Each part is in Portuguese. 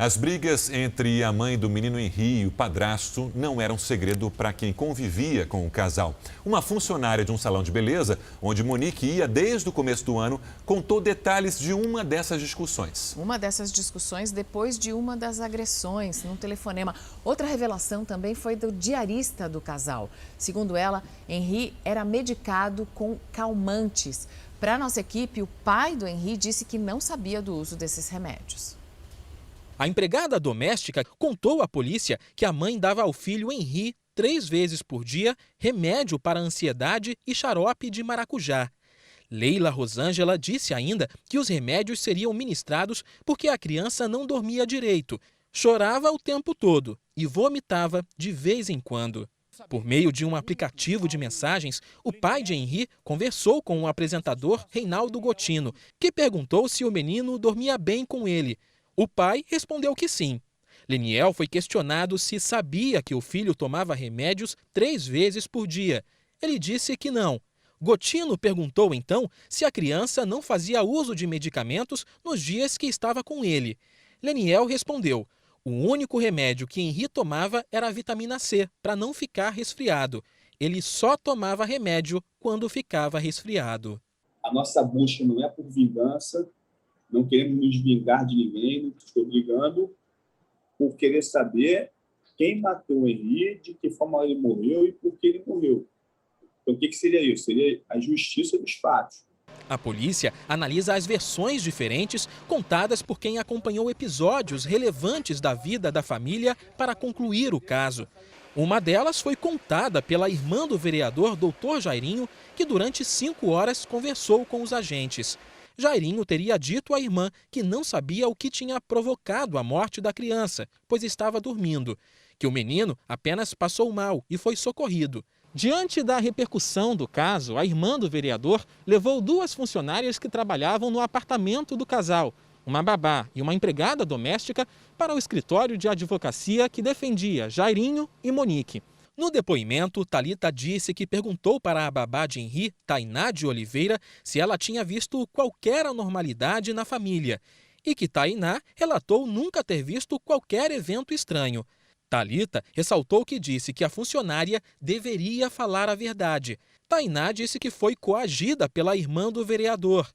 As brigas entre a mãe do menino Henri e o padrasto não eram segredo para quem convivia com o casal. Uma funcionária de um salão de beleza, onde Monique ia desde o começo do ano, contou detalhes de uma dessas discussões. Uma dessas discussões depois de uma das agressões num telefonema. Outra revelação também foi do diarista do casal. Segundo ela, Henri era medicado com calmantes. Para a nossa equipe, o pai do Henri disse que não sabia do uso desses remédios. A empregada doméstica contou à polícia que a mãe dava ao filho Henri 3 vezes por dia remédio para ansiedade e xarope de maracujá. Leila Rosângela disse ainda que os remédios seriam ministrados porque a criança não dormia direito, chorava o tempo todo e vomitava de vez em quando. Por meio de um aplicativo de mensagens, o pai de Henri conversou com o apresentador Reinaldo Gotino, que perguntou se o menino dormia bem com ele. O pai respondeu que sim. Leniel foi questionado se sabia que o filho tomava remédios 3 vezes por dia. Ele disse que não. Gotino perguntou então se a criança não fazia uso de medicamentos nos dias que estava com ele. Leniel respondeu: o único remédio que Henri tomava era a vitamina C, para não ficar resfriado. Ele só tomava remédio quando ficava resfriado. A nossa busca não é por vingança, não queremos nos vingar de ninguém, não estou brigando por querer saber quem matou o Henri, de que forma ele morreu e por que ele morreu. Então, o que seria isso? Seria a justiça dos fatos. A polícia analisa as versões diferentes contadas por quem acompanhou episódios relevantes da vida da família para concluir o caso. Uma delas foi contada pela irmã do vereador Dr. Jairinho, que durante 5 horas conversou com os agentes. Jairinho teria dito à irmã que não sabia o que tinha provocado a morte da criança, pois estava dormindo, que o menino apenas passou mal e foi socorrido. Diante da repercussão do caso, a irmã do vereador levou 2 funcionárias que trabalhavam no apartamento do casal, uma babá e uma empregada doméstica, para o escritório de advocacia que defendia Jairinho e Monique. No depoimento, Thalita disse que perguntou para a babá de Henri, Tainá de Oliveira, se ela tinha visto qualquer anormalidade na família e que Tainá relatou nunca ter visto qualquer evento estranho. Thalita ressaltou que disse que a funcionária deveria falar a verdade. Tainá disse que foi coagida pela irmã do vereador.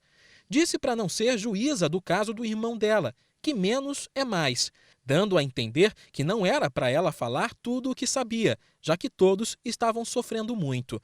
Disse para não ser juíza do caso do irmão dela, que menos é mais, dando a entender que não era para ela falar tudo o que sabia, já que todos estavam sofrendo muito.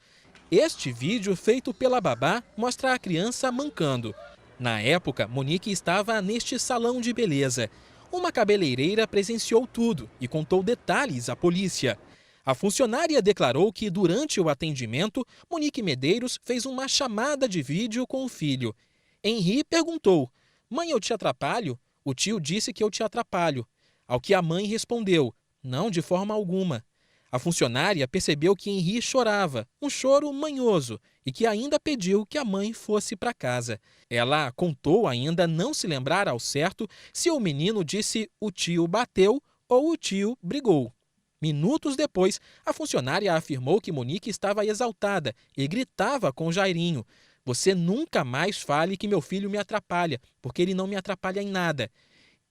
Este vídeo, feito pela babá, mostra a criança mancando. Na época, Monique estava neste salão de beleza. Uma cabeleireira presenciou tudo e contou detalhes à polícia. A funcionária declarou que, durante o atendimento, Monique Medeiros fez uma chamada de vídeo com o filho. Henri perguntou: "Mãe, eu te atrapalho?" O tio disse que eu te atrapalho. Ao que a mãe respondeu: "Não, de forma alguma." A funcionária percebeu que Henri chorava, um choro manhoso, e que ainda pediu que a mãe fosse para casa. Ela contou ainda não se lembrar ao certo se o menino disse "o tio bateu" ou "o tio brigou". Minutos depois, a funcionária afirmou que Monique estava exaltada e gritava com Jairinho: "Você nunca mais fale que meu filho me atrapalha, porque ele não me atrapalha em nada."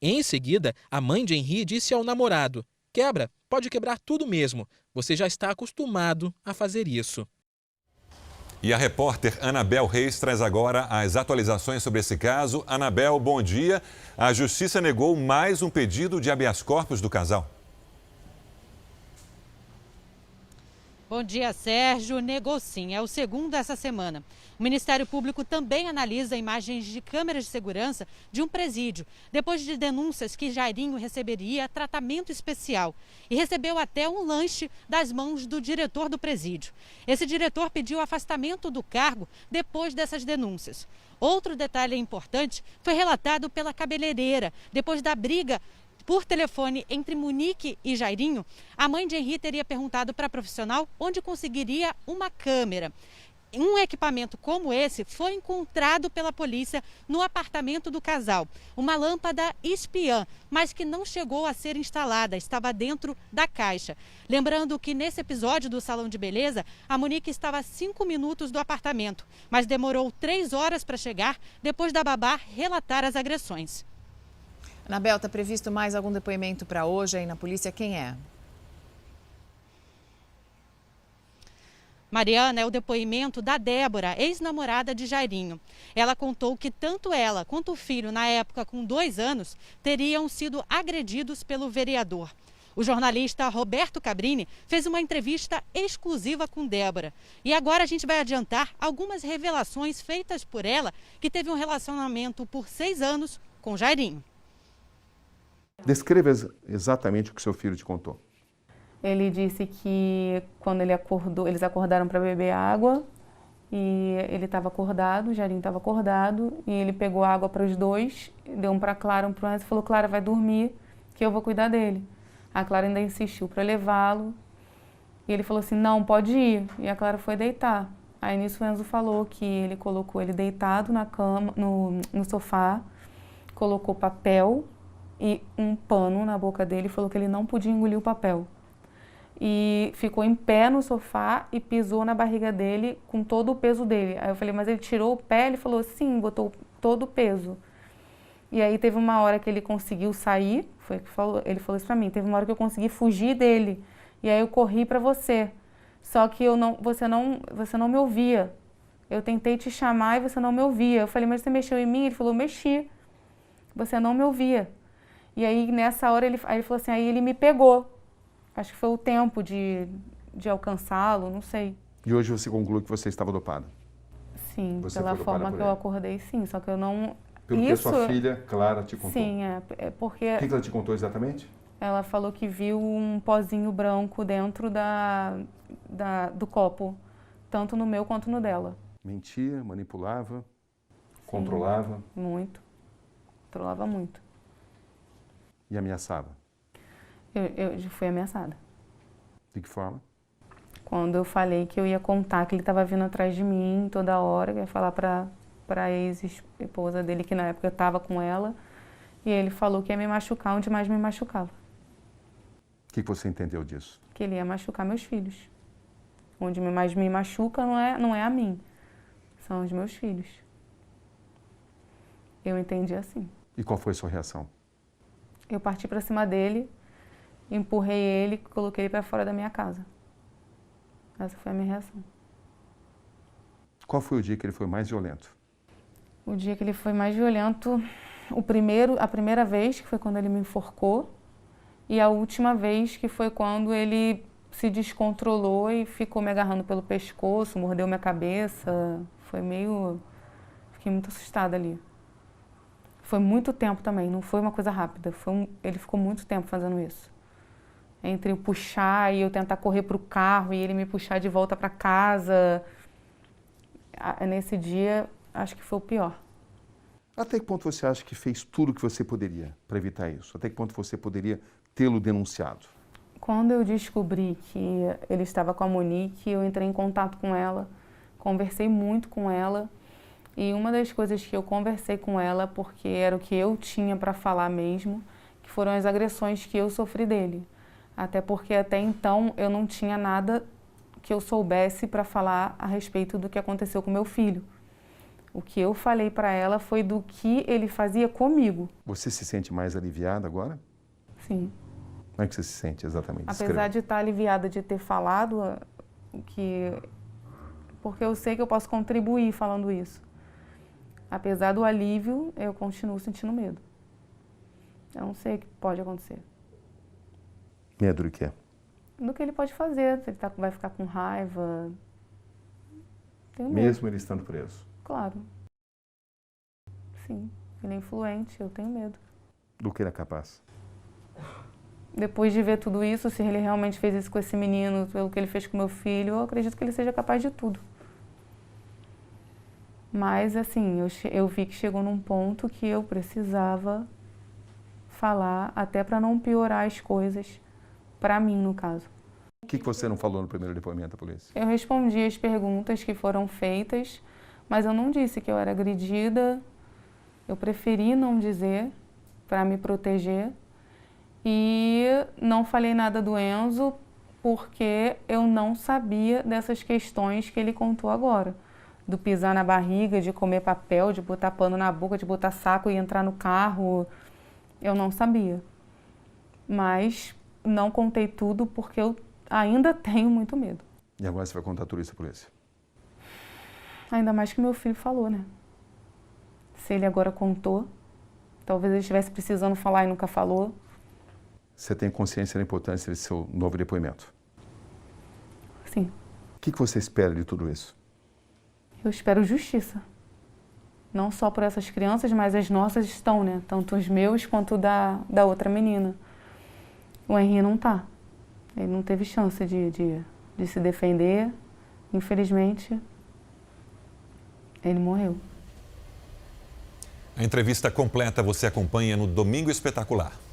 Em seguida, a mãe de Henri disse ao namorado: "Quebra, pode quebrar tudo mesmo. Você já está acostumado a fazer isso." E a repórter Anabel Reis traz agora as atualizações sobre esse caso. Anabel, bom dia. A Justiça negou mais um pedido de habeas corpus do casal. Bom dia, Sérgio. Negou sim, é o segundo essa semana. O Ministério Público também analisa imagens de câmeras de segurança de um presídio, depois de denúncias que Jairinho receberia tratamento especial e recebeu até um lanche das mãos do diretor do presídio. Esse diretor pediu afastamento do cargo depois dessas denúncias. Outro detalhe importante foi relatado pela cabeleireira, depois da briga por telefone entre Monique e Jairinho. A mãe de Henri teria perguntado para a profissional onde conseguiria uma câmera. Um equipamento como esse foi encontrado pela polícia no apartamento do casal. Uma lâmpada espiã, mas que não chegou a ser instalada, estava dentro da caixa. Lembrando que nesse episódio do salão de beleza, a Monique estava a 5 minutos do apartamento, mas demorou 3 horas para chegar depois da babá relatar as agressões. Anabel, está previsto mais algum depoimento para hoje aí na polícia? Quem é? Mariana, é o depoimento da Débora, ex-namorada de Jairinho. Ela contou que tanto ela quanto o filho, na época com 2 anos, teriam sido agredidos pelo vereador. O jornalista Roberto Cabrini fez uma entrevista exclusiva com Débora. E agora a gente vai adiantar algumas revelações feitas por ela, que teve um relacionamento por 6 anos com Jairinho. Descreva exatamente o que seu filho te contou. Ele disse que quando ele acordou, eles acordaram para beber água e ele estava acordado, o Jairinho estava acordado e ele pegou água para os dois, deu um para Clara, um para o Enzo e falou: Clara, vai dormir que eu vou cuidar dele. A Clara ainda insistiu para levá-lo e ele falou assim: não, pode ir. E a Clara foi deitar. Aí nisso o Enzo falou que ele colocou ele deitado na cama, no sofá, colocou papel e um pano na boca dele e falou que ele não podia engolir o papel. E ficou em pé no sofá e pisou na barriga dele com todo o peso dele. Aí eu falei: mas ele tirou o pé? Ele falou: sim, botou todo o peso. E aí teve uma hora que ele conseguiu sair, ele falou isso pra mim, teve uma hora que eu consegui fugir dele. E aí eu corri pra você. Só que você não me ouvia. Eu tentei te chamar e você não me ouvia. Eu falei: mas você mexeu em mim? Ele falou: mexi. Você não me ouvia. E aí nessa hora ele falou assim, aí ele me pegou. Acho que foi o tempo de alcançá-lo, não sei. E hoje você conclui que você estava dopada? Sim, você pela forma que eu acordei, sim. Só que eu não... Pelo que a sua filha, Clara, te contou? Sim, é porque... O que ela te contou exatamente? Ela falou que viu um pozinho branco dentro do copo, tanto no meu quanto no dela. Mentia, manipulava, Sim, controlava? Muito. Controlava muito. E ameaçava? Eu fui ameaçada. De que forma? Quando eu falei que eu ia contar que ele estava vindo atrás de mim toda hora, eu ia falar para a ex-esposa dele, que na época eu estava com ela, e ele falou que ia me machucar onde mais me machucava. O que você entendeu disso? Que ele ia machucar meus filhos. Onde mais me machuca não é a mim, são os meus filhos. Eu entendi assim. E qual foi a sua reação? Eu parti para cima dele, empurrei ele, coloquei ele para fora da minha casa. Essa foi a minha reação. Qual foi o dia que ele foi mais violento? O dia que ele foi mais violento, a primeira vez, que foi quando ele me enforcou, e a última vez, que foi quando ele se descontrolou e ficou me agarrando pelo pescoço, mordeu minha cabeça. Fiquei muito assustada ali. Foi muito tempo também, não foi uma coisa rápida. Ele ficou muito tempo fazendo isso. Entre eu puxar e eu tentar correr para o carro e ele me puxar de volta para casa. Nesse dia, acho que foi o pior. Até que ponto você acha que fez tudo o que você poderia para evitar isso? Até que ponto você poderia tê-lo denunciado? Quando eu descobri que ele estava com a Monique, eu entrei em contato com ela, conversei muito com ela. E uma das coisas que eu conversei com ela, porque era o que eu tinha para falar mesmo, que foram as agressões que eu sofri dele. Até porque até então eu não tinha nada que eu soubesse para falar a respeito do que aconteceu com meu filho. O que eu falei para ela foi do que ele fazia comigo. Você se sente mais aliviada agora? Sim. Como é que você se sente exatamente? Apesar de estar aliviada de ter falado, porque eu sei que eu posso contribuir falando isso. Apesar do alívio, eu continuo sentindo medo. Eu não sei o que pode acontecer. Medo do quê? Do que ele pode fazer, se ele vai ficar com raiva. Tenho medo. Mesmo ele estando preso? Claro. Sim, ele é influente, eu tenho medo. Do que ele é capaz? Depois de ver tudo isso, se ele realmente fez isso com esse menino, pelo que ele fez com meu filho, eu acredito que ele seja capaz de tudo. Mas, assim, eu vi que chegou num ponto que eu precisava falar, até para não piorar as coisas, para mim, no caso. O que você não falou no primeiro depoimento à polícia? Eu respondi as perguntas que foram feitas, mas eu não disse que eu era agredida. Eu preferi não dizer, para me proteger. E não falei nada do Enzo, porque eu não sabia dessas questões que ele contou agora. Do pisar na barriga, de comer papel, de botar pano na boca, de botar saco e entrar no carro. Eu não sabia. Mas não contei tudo porque eu ainda tenho muito medo. E agora você vai contar tudo isso à polícia? Ainda mais que meu filho falou, né? Se ele agora contou, talvez ele estivesse precisando falar e nunca falou. Você tem consciência da importância desse seu novo depoimento? Sim. O que você espera de tudo isso? Eu espero justiça. Não só por essas crianças, mas as nossas estão, né? Tanto os meus quanto da outra menina. O Henri não tá. Ele não teve chance de se defender. Infelizmente, ele morreu. A entrevista completa você acompanha no Domingo Espetacular.